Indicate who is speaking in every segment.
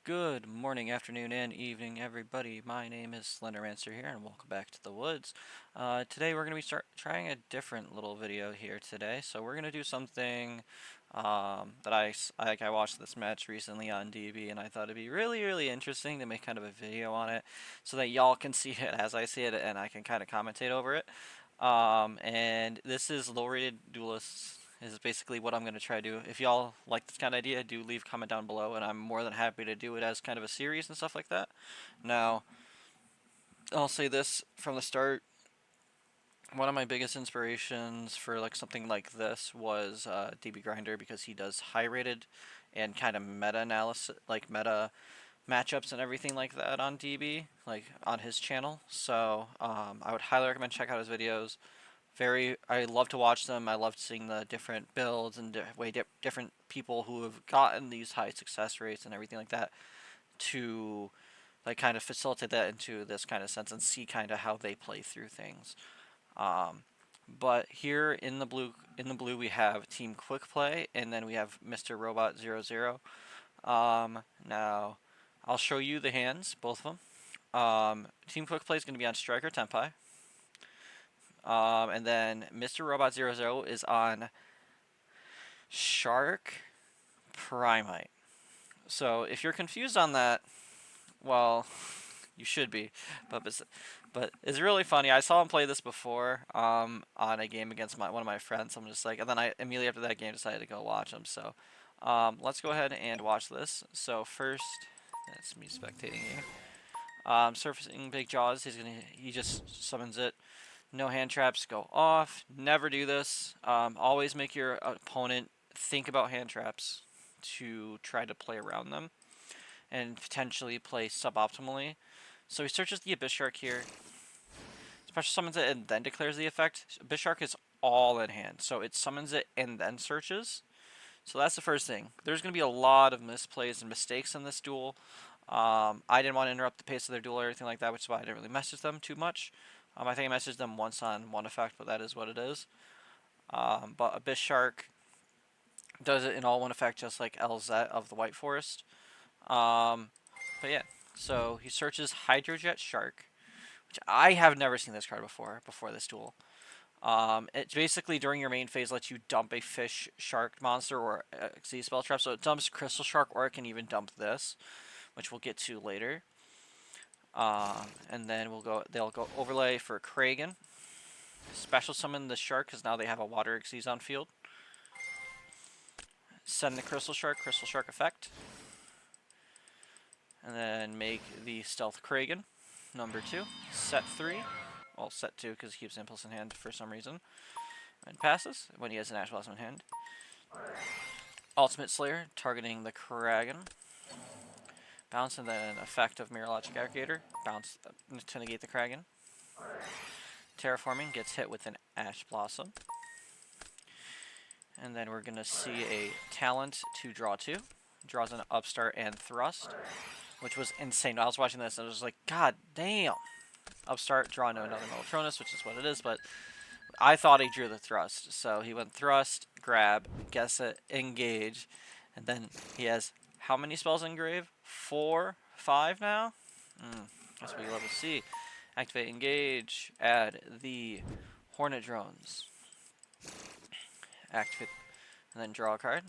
Speaker 1: Good morning, afternoon, and evening, everybody. My name is Slendermancer here, and welcome back to the woods. Today we're going to be trying a different little video here today. So we're going to do something that I watched this match recently on DB, and I thought it'd be really interesting to make kind of a video on it, so that y'all can see it as I see it, and I can kind of commentate over it. And this is low-rated duelists is basically what I'm going to try to do. If y'all like this kind of idea, do leave a comment down below, and I'm more than happy to do it as kind of a series and stuff like that. Now, I'll say this from the start. One of my biggest inspirations for like something like this was DB Grinder, because he does high-rated and kind of meta analysis, like meta matchups and everything like that on DB, like on his channel. So I would highly recommend check out his videos. I love to watch them. I love seeing the different builds and different people who have gotten these high success rates and everything like that, to like kind of facilitate that into this kind of sense and see kind of how they play through things. But here in the blue we have Team Quick Play, and then we have Mr. Robot 00. Now I'll show you the hands, both of them. Team Quick Play is going to be on Striker Tenpai. And then Mr. Robot 00 is on Shark Primite. So if you're confused on that, well, you should be. But it's really funny. I saw him play this before on a game against one of my friends. I'm just like, and then I immediately after that game decided to go watch him. So let's go ahead and watch this. So first, that's me spectating you. Surfacing Big Jaws. He just summons it. No hand traps go off. Never do this. Always make your opponent think about hand traps to try to play around them and potentially play suboptimally. So he searches the Abyss Shark here. Special summons it and then declares the effect. Abyss Shark is all in hand, so it summons it and then searches. So that's the first thing. There's going to be a lot of misplays and mistakes in this duel. I didn't want to interrupt the pace of their duel or anything like that, which is why I didn't really message them too much. I think I messaged them once on one effect, but that is what it is. But Abyss Shark does it in all one effect, just like LZ of the White Forest. But yeah, so he searches Hydrojet Shark, which I have never seen this card before this duel. It basically during your main phase lets you dump a fish shark monster or Z spell trap. So it dumps Crystal Shark, or it can even dump this, which we'll get to later. And then they'll go overlay for Kragan. Special summon the shark because now they have a water Xyz on field. Send the Crystal Shark effect. And then make the Stealth Kragan, number 2. Set 3. Well, set 2 because he keeps Impulse in hand for some reason. And passes when he has an Ash Blossom in hand. Ultimate Slayer, targeting the Kragan. Bounce, and then effect of Mirrorlogic Aggregator. Bounce to negate the Kragan. Terraforming gets hit with an Ash Blossom. And then we're going to see a Talent to draw 2. Draws an Upstart and Thrust, which was insane. I was watching this and I was like, God damn. Upstart, draw no another Melotronus, which is what it is, but I thought he drew the Thrust. So he went Thrust, grab, guess it, engage, and then he has how many spells in grave? 4, 5 now? That's what you love to see. Activate engage, add the Hornet Drones. Activate, and then draw a card.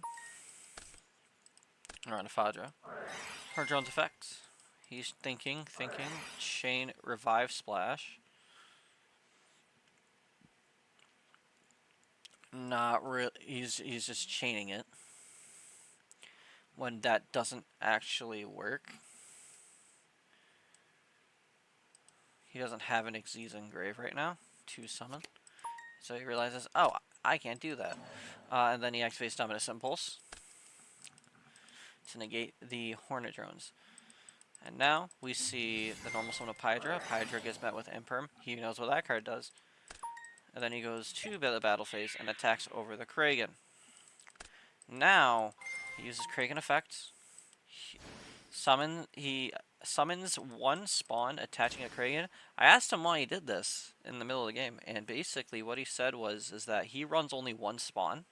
Speaker 1: Around a Fadra. Hornet Drones effects. He's thinking, chain revive splash. Not really, he's just chaining it. When that doesn't actually work. He doesn't have an Xyz in grave right now to summon. So he realizes, oh, I can't do that. And then he activates Dominus Impulse to negate the Hornet Drones. And now we see the normal summon of Pydra. Pydra gets met with Imperm. He knows what that card does. And then he goes to the battle phase and attacks over the Kragan. Now he uses Kragan effects. He summons one spawn attaching a Kragan. I asked him why he did this in the middle of the game, and basically what he said is that he runs only one spawn.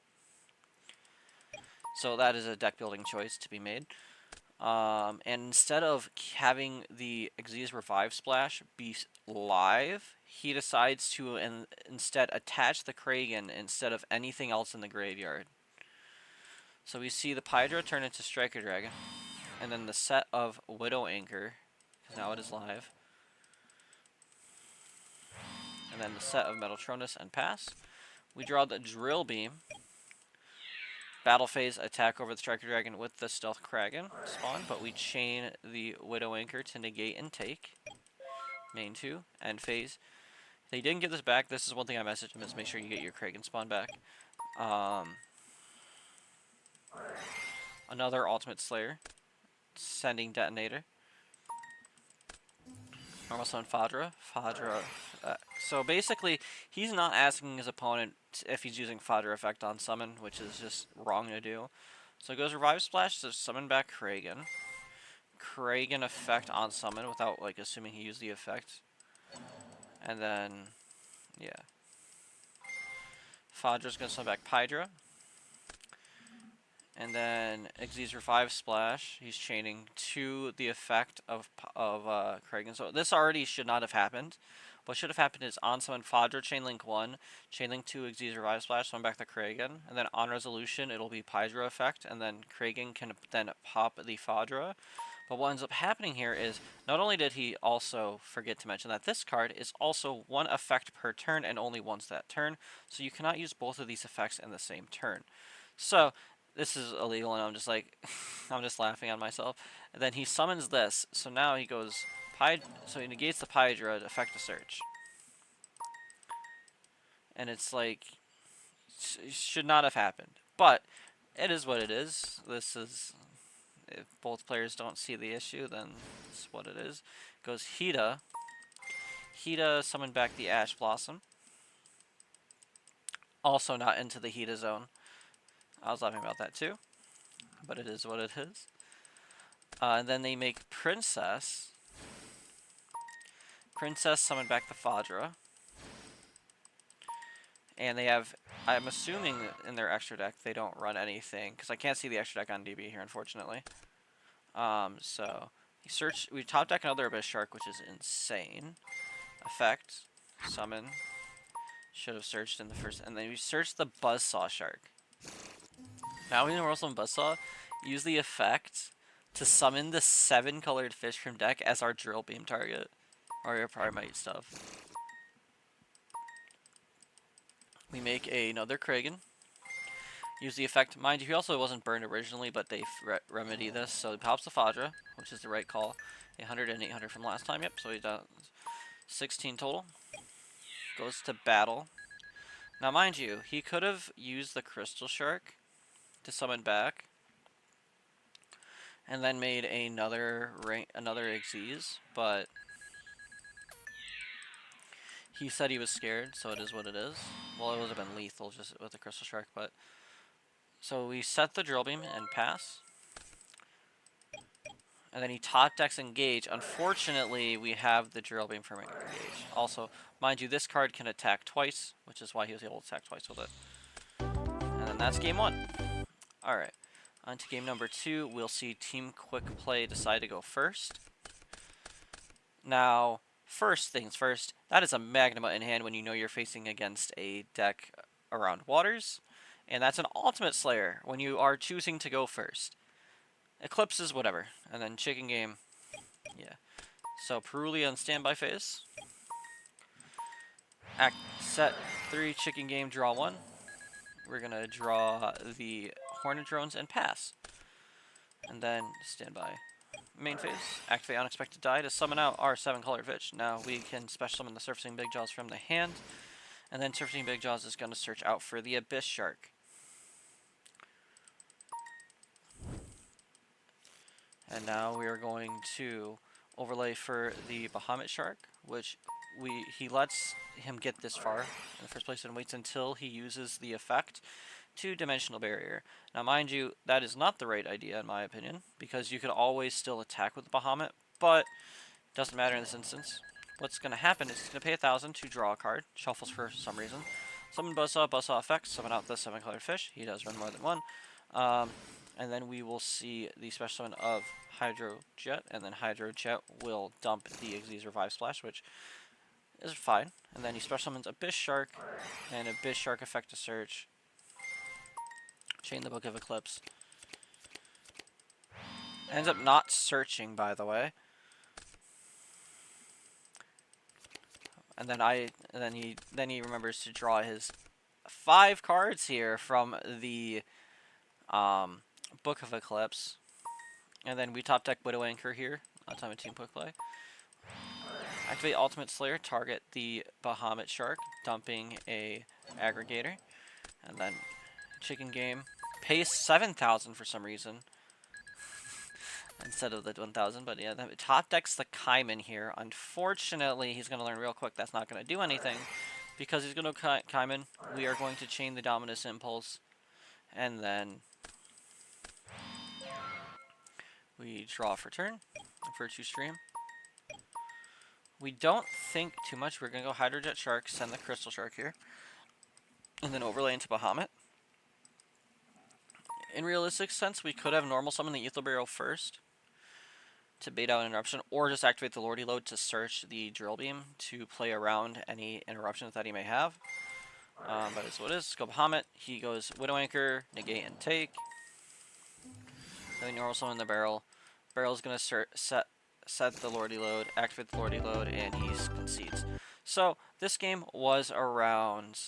Speaker 1: So that is a deck building choice to be made. And instead of having the Xyz Revive Splash be live, he decides to instead attach the Kragan instead of anything else in the graveyard. So we see the Pydra turn into Striker Dragon, and then the set of Widow Anchor, because now it is live, and then the set of Metaltronus and pass. We draw the Drill Beam. Battle phase, attack over the Striker Dragon with the Stealth Kragan spawn, but we chain the Widow Anchor to negate and take. Main 2, end phase. They didn't get this back. This is one thing I messaged him, is make sure you get your Kragan spawn back. Another Ultimate Slayer. Sending Detonator. Normal Summon Fadra. So basically, he's not asking his opponent if he's using Fodder effect on summon, which is just wrong to do. So it goes Revive Splash to summon back Kragan. Kragan effect on summon without like assuming he used the effect. And then, yeah. Fodra's gonna summon back Pydra. And then Xyz Revive Splash, he's chaining to the effect of Kragan. So this already should not have happened. What should have happened is on summon Fodra, Chainlink 1, Chainlink 2, Xyz Revive Splash, summon back the Kragan, and then on resolution it'll be Pydra effect, and then Kragan can then pop the Fodra. But what ends up happening here is, not only did he also forget to mention that this card is also one effect per turn and only once that turn, so you cannot use both of these effects in the same turn. So this is illegal, and I'm just like, I'm just laughing at myself. And then he summons this, so now he goes, so he negates the Pydra to effect a search. And it's like, it should not have happened. But, it is what it is. This is, if both players don't see the issue, then it's what it is. Goes Hida. Hida summoned back the Ash Blossom. Also not into the Hida zone. I was laughing about that too, but it is what it is. And then they make Princess. Princess summoned back the Fadra. And they have, I'm assuming in their extra deck they don't run anything, because I can't see the extra deck on DB here, unfortunately. So we top deck another Abyss Shark, which is insane. Effect, summon. Should have searched in the first, and then we searched the Buzzsaw Shark. Now we can summon Buzzsaw, use the effect to summon the 7-colored fish from deck as our Drill Beam target, or your Primite stuff. We make another Kragan. Use the effect. Mind you, he also wasn't burned originally, but they remedy this. So he pops the Fadra, which is the right call. 800 and 800 from last time. Yep, so he does 16 total. Goes to battle. Now, mind you, he could have used the Crystal Shark to summon back, and then made another Xyz, but he said he was scared, so it is what it is. Well, it would have been lethal just with the Crystal Shark, but... So we set the Drill Beam and pass. And then he top decks Engage. Unfortunately, we have the Drill Beam for Engage. Also, mind you, this card can attack twice, which is why he was able to attack twice with it. And then that's game 1. Alright, on to game number 2. We'll see Team Quick Play decide to go first. Now, first things first, that is a Magnema in hand when you know you're facing against a deck around waters. And that's an Ultimate Slayer when you are choosing to go first. Eclipses, whatever. And then Chicken Game, yeah. So, Perulia on standby phase. Set 3, Chicken Game, draw 1. We're going to draw the Hornet Drones and pass. And then standby. Main phase, activate Unexpected Die to summon out our 7-colored fish. Now we can special summon the Surfacing Big Jaws from the hand. And then Surfacing Big Jaws is going to search out for the Abyss Shark. And now we are going to overlay for the Bahamut Shark, which he lets him get this far in the first place and waits until he uses the effect to Dimensional Barrier. Now mind you, that is not the right idea in my opinion, because you could always still attack with the Bahamut, but it doesn't matter in this instance. What's going to happen is he's going to pay 1,000 to draw a card, shuffles for some reason, summon Buzzsaw effects, summon out the 7-colored fish. He does run more than one. And then we will see the special summon of Hydro Jet, and then Hydro Jet will dump the Xyz Revive Splash, which is fine. And then he special summons Abyss Shark, and Abyss Shark effect to search. Chain the Book of Eclipse. Ends up not searching, by the way. And then he remembers to draw his 5 cards here from the Book of Eclipse. And then we top deck Widow Anchor here. Time of team quick play. Activate Ultimate Slayer, target the Bahamut Shark, dumping a aggregator. And then Chicken Game. Pays 7,000 for some reason. Instead of the 1,000, but yeah, the top deck's the Kaiman here. Unfortunately, he's going to learn real quick that's not going to do anything. Because he's going to Kaiman, we are going to chain the Dominus Impulse. And then we draw for turn. Virtue Stream. We don't think too much. We're going to go Hydrojet Shark, send the Crystal Shark here. And then overlay into Bahamut. In realistic sense, we could have normal summon the Aether Barrel first to bait out an interruption, or just activate the Lordy Load to search the Drill Beam to play around any interruptions that he may have. But it's what it is. Go Bahamut. He goes Widow Anchor, negate and take. Then normal summon the barrel. Barrel's gonna set the Lordy Load, activate the Lordy Load, and he concedes. So this game was around.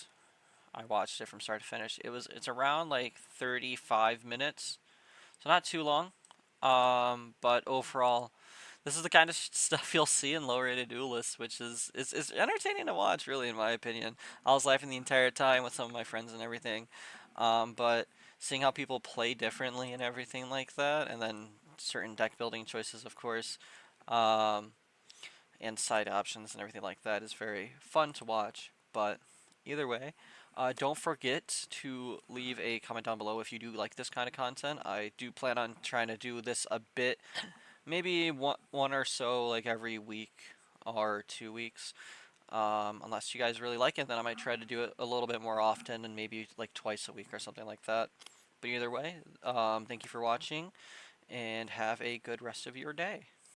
Speaker 1: I watched it from start to finish. It's around like 35 minutes, so not too long. But overall, this is the kind of stuff you'll see in low-rated duelists, which is entertaining to watch, really, in my opinion. I was laughing the entire time with some of my friends and everything. But seeing how people play differently and everything like that, and then certain deck building choices, of course, and side options and everything like that is very fun to watch. But either way, don't forget to leave a comment down below if you do like this kind of content. I do plan on trying to do this a bit, maybe one or so, like every week or 2 weeks. Unless you guys really like it, then I might try to do it a little bit more often and maybe like twice a week or something like that. But either way, thank you for watching and have a good rest of your day.